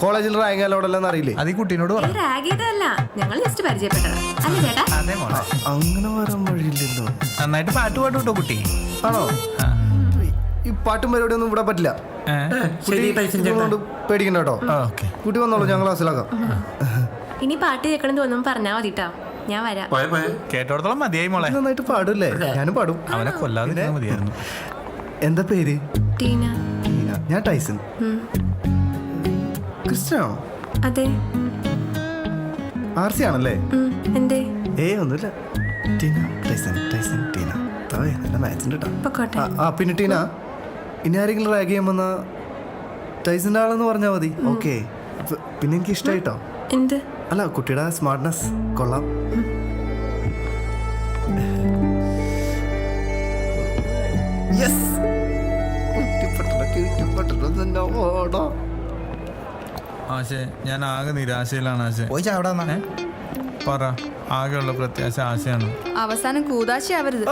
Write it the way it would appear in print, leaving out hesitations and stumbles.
കോളേജിൽ റാങ്ക് അലോടെല്ലാം അറിയില്ലേ? അത് ഈ കുട്ടീനോട് പറ. ഞങ്ങൾ ജസ്റ്റ് പരിചയപ്പെട്ടതാ അല്ലേ ചേട്ടാ? അതെ മോളെ, അങ്ങനെ വരാൻ വഴിയില്ലല്ലോ. നന്നായിട്ട് പാട്ട് പാട്ട് കേട്ടോ കുട്ടി. ആണോ? ഈ പാട്ടും പരിപാടി ഒന്നും ഇവിടെ പറ്റില്ല. കൊണ്ട് പേടിക്കണ്ട കേട്ടോ. കുട്ടി വന്നോളൂ, ഞങ്ങൾ ക്ലാസ്സിലാക്കാം. ഇനി പാട്ട് കേൾക്കണം തോന്നുന്നു പറഞ്ഞാ മതിട്ടാ, ഞാൻ വരാം. കേട്ടോടത്തോളം മതിയായി മോളെ. നന്നായിട്ട് പാടൂല്ലേ? ഞാനും പാടും. അവനെ കൊല്ലാതെ മതിയായിരുന്നു. എന്താ പേര്? ടീന. ടീന. ഞാൻ ടൈസൺ. ക്രിസ്ത്യനാണോ? അതെ. ആർസി ആണല്ലേ? എന്തേ? ഒന്നുമില്ല. Tina Tyson, Tyson Tina. നല്ല മാച്ചിൻ്റെ പൊക്കോട്ടെ. പിന്നെ ടീന, ഇനി ആരെങ്കിലും റാഗ് ചെയ്യുമെന്ന ടൈസൻ്റെ ആളെന്ന് പറഞ്ഞാൽ മതി. ഓക്കെ. പിന്നെ എനിക്ക് ഇഷ്ടമായിട്ടോ. എന്ത്? അല്ല, കുട്ടിയുടെ സ്മാർട്ട്നെസ് കൊള്ളാം. ആശേ, ഞാൻ ആകെ നിരാശയിലാണ് ആശേ. പറ, ആകെയുള്ള പ്രത്യാശ ആശയാണ്. അവസാനം കൂതാശയാവരുത്.